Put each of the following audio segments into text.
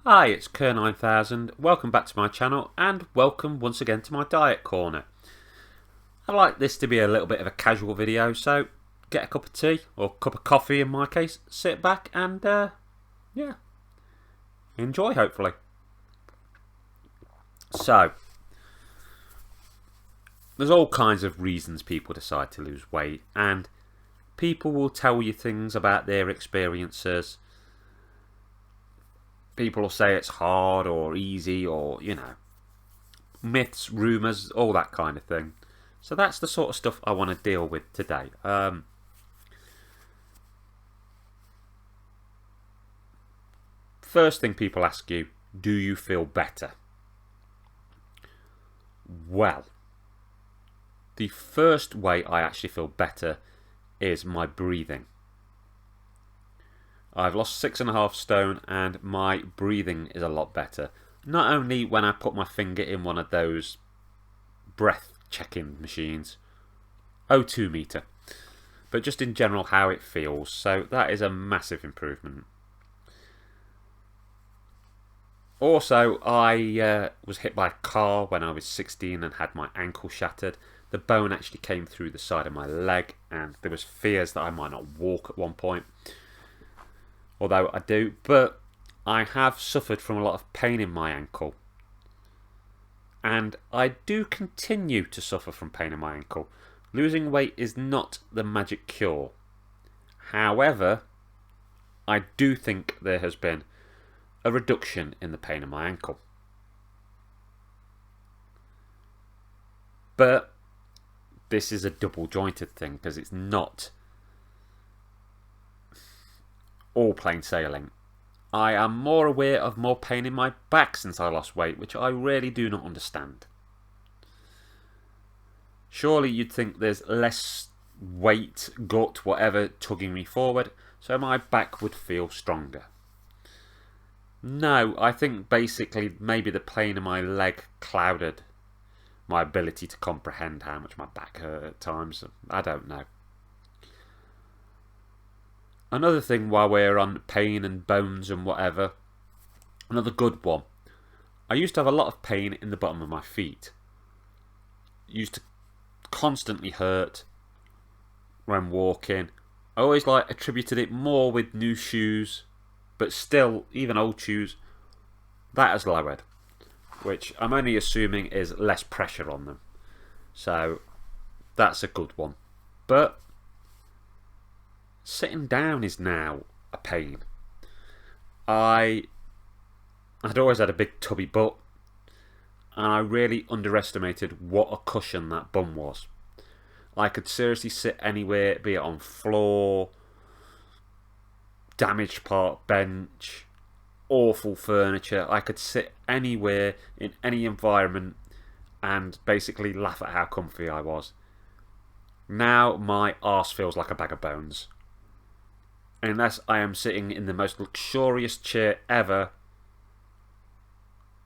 Hi, it's KERR9000. Welcome back to my channel and welcome once again to my diet corner. I like this to be a little bit of a casual video, so get a cup of tea or cup of coffee in my case, sit back and yeah, enjoy hopefully. So, there's all kinds of reasons people decide to lose weight, and people will tell you things about their experiences. People will say it's hard or easy or, myths, rumours, all that kind of thing. So that's the sort of stuff I want to deal with today. First thing people ask you, do you feel better? Well, the first way I actually feel better is my breathing. I've lost 6.5 stone and my breathing is a lot better. Not only when I put my finger in one of those breath checking machines, O2 meter, but just in general how it feels. So that is a massive improvement. Also, I was hit by a car when I was 16 and had my ankle shattered. The bone actually came through the side of my leg and there was fears that I might not walk at one point. Although I do, but I have suffered from a lot of pain in my ankle. And I do continue to suffer from pain in my ankle. Losing weight is not the magic cure. However, I do think there has been a reduction in the pain in my ankle. But this is a double jointed thing because it's not all plain sailing. I am more aware of more pain in my back since I lost weight, which I really do not understand. Surely you'd think there's less weight, gut, whatever, tugging me forward, so my back would feel stronger. No, I think basically maybe the pain in my leg clouded my ability to comprehend how much my back hurt at times. I don't know. Another thing while we're on pain and bones and whatever, another good one. I used to have a lot of pain in the bottom of my feet. Used to constantly hurt when walking. I always attributed it more with new shoes, but still, even old shoes, that has lowered, which I'm only assuming is less pressure on them. So that's a good one. But sitting down is now a pain. I'd always had a big tubby butt, and I really underestimated what a cushion that bum was. I could seriously sit anywhere, be it on floor, damaged part bench, awful furniture. I could sit anywhere in any environment and basically laugh at how comfy I was. Now my arse feels like a bag of bones. Unless I am sitting in the most luxurious chair ever,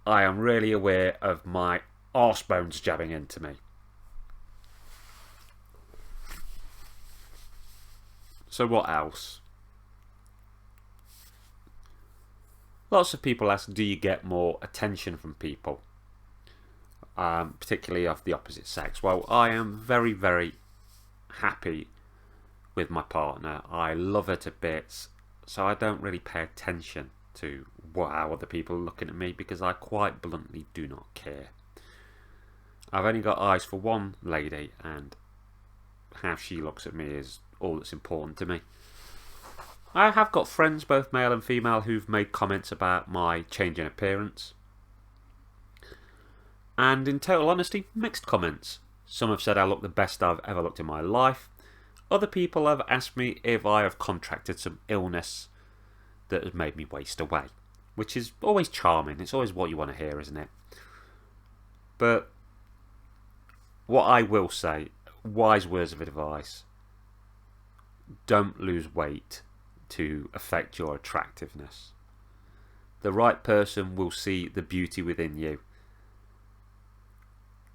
I am really aware of my arse bones jabbing into me. So what else? Lots of people ask, do you get more attention from people? Particularly of the opposite sex. Well, I am very, very happy with my partner. I love her to bits, so I don't really pay attention to how other people are looking at me because I quite bluntly do not care. I've only got eyes for one lady, and how she looks at me is all that's important to me. I have got friends, both male and female, who've made comments about my change in appearance, and in total honesty, mixed comments. Some have said I look the best I've ever looked in my life. Other people have asked me if I have contracted some illness that has made me waste away, which is always charming. It's always what you want to hear, isn't it? But what I will say, wise words of advice, don't lose weight to affect your attractiveness. The right person will see the beauty within you.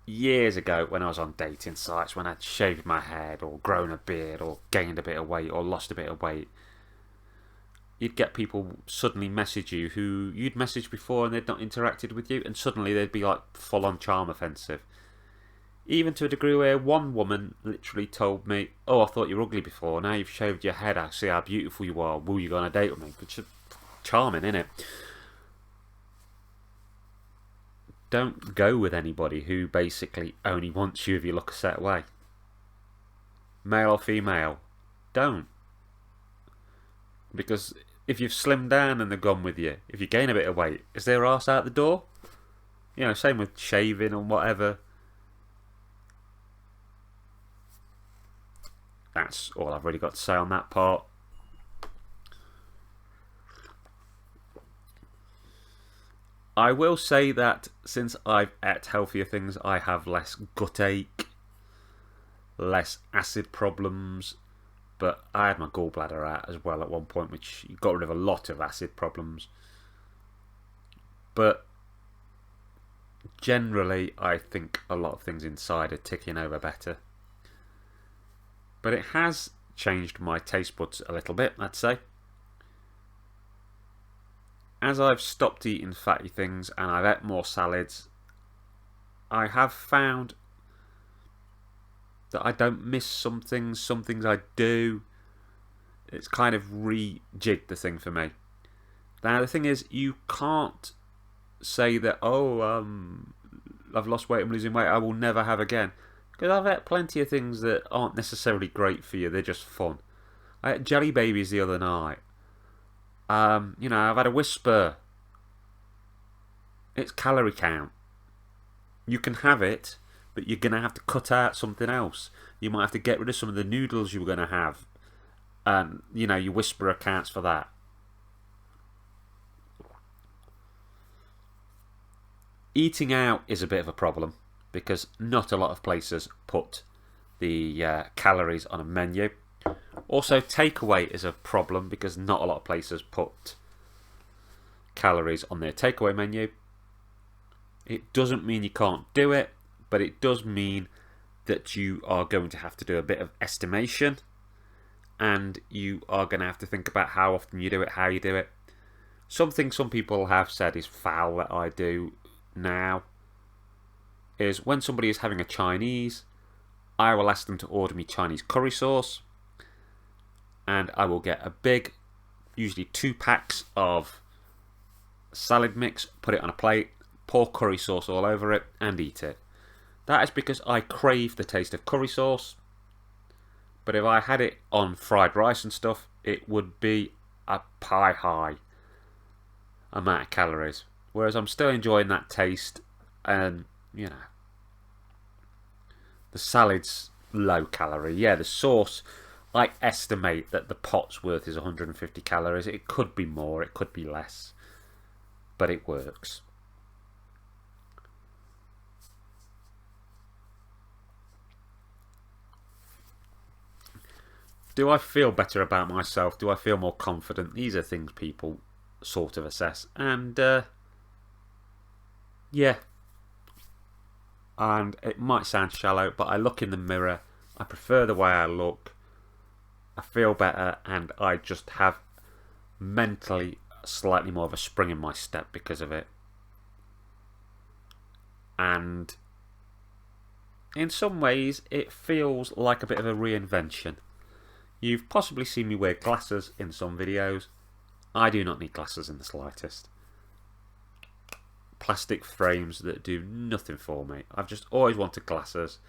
Years ago when I was on dating sites, when I'd shaved my head or grown a beard or gained a bit of weight or lost a bit of weight, you'd get people suddenly message you who you'd messaged before and they'd not interacted with you, and suddenly they'd be like full-on charm offensive. Even to a degree where one woman literally told me, "Oh, I thought you were ugly before. Now you've shaved your head. I see how beautiful you are. Will you go on a date with me?" Which is charming, isn't it? Don't go with anybody who basically only wants you if you look a certain way. Male or female, don't. Because if you've slimmed down and they're gone with you, if you gain a bit of weight, is their arse out the door? You know, same with shaving and whatever. That's all I've really got to say on that part. I will say that since I've ate healthier things, I have less gut ache, less acid problems, but I had my gallbladder out as well at one point, which got rid of a lot of acid problems. But generally, I think a lot of things inside are ticking over better. But it has changed my taste buds a little bit, I'd say. As I've stopped eating fatty things and I've ate more salads, I have found that I don't miss some things I do. It's kind of rejigged the thing for me. Now the thing is, you can't say that, I've lost weight, I'm losing weight, I will never have again. Because I've had plenty of things that aren't necessarily great for you, they're just fun. I ate jelly babies the other night. You know, I've had a Whisper. It's calorie count. You can have it, but you're going to have to cut out something else. You might have to get rid of some of the noodles you were going to have. And, you know, your Whisper accounts for that. Eating out is a bit of a problem, because not a lot of places put the calories on a menu. Also, takeaway is a problem because not a lot of places put calories on their takeaway menu. It doesn't mean you can't do it, but it does mean that you are going to have to do a bit of estimation, and you are going to have to think about how often you do it, how you do it. Something some people have said is foul that I do now is when somebody is having a Chinese, I will ask them to order me Chinese curry sauce, and I will get a big, usually 2 packs of salad mix, put it on a plate, pour curry sauce all over it, and eat it. That is because I crave the taste of curry sauce, but if I had it on fried rice and stuff, it would be a pie high amount of calories. Whereas I'm still enjoying that taste, and, you know, the salad's low calorie. Yeah, the sauce, I estimate that the pot's worth is 150 calories. It could be more, it could be less, but it works. Do I feel better about myself? Do I feel more confident? These are things people sort of assess. And, yeah. And it might sound shallow, but I look in the mirror. I prefer the way I look. I feel better, and I just have mentally slightly more of a spring in my step because of it. And in some ways, it feels like a bit of a reinvention. You've possibly seen me wear glasses in some videos. I do not need glasses in the slightest. Plastic frames that do nothing for me. I've just always wanted glasses.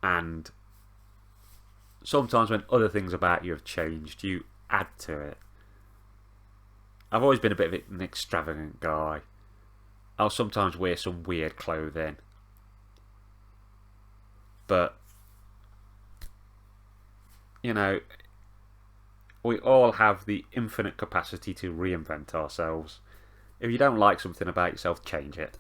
And sometimes when other things about you have changed, you add to it. I've always been a bit of an extravagant guy. I'll sometimes wear some weird clothing. But, you know, we all have the infinite capacity to reinvent ourselves. If you don't like something about yourself, change it.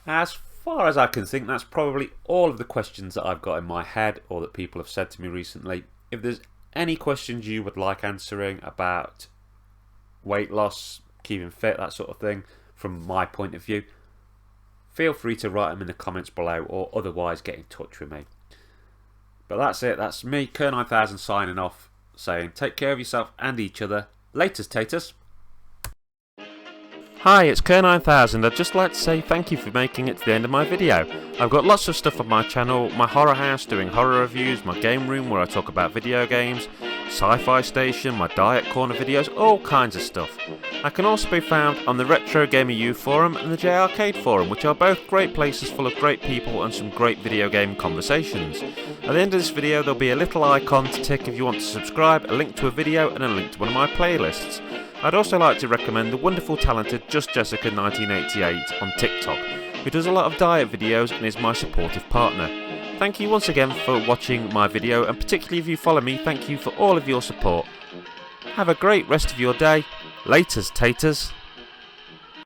As far as I can think, that's probably all of the questions that I've got in my head or that people have said to me recently. If there's any questions you would like answering about weight loss, keeping fit, that sort of thing, from my point of view, feel free to write them in the comments below or otherwise get in touch with me. But that's it. That's me, KERR9000'S, signing off, saying take care of yourself and each other. Laters, taters. Hi, it's KERR9000'S. I'd just like to say thank you for making it to the end of my video. I've got lots of stuff on my channel, my horror house doing horror reviews, my game room where I talk about video games, sci-fi station, my diet corner videos, all kinds of stuff. I can also be found on the Retro Gamer U forum and the J Arcade forum, which are both great places full of great people and some great video game conversations. At the end of this video there'll be a little icon to tick if you want to subscribe, a link to a video and a link to one of my playlists. I'd also like to recommend the wonderful talented Just Jessica 1988 on TikTok, who does a lot of diet videos and is my supportive partner. Thank you once again for watching my video, and particularly if you follow me, thank you for all of your support. Have a great rest of your day. Laters, taters.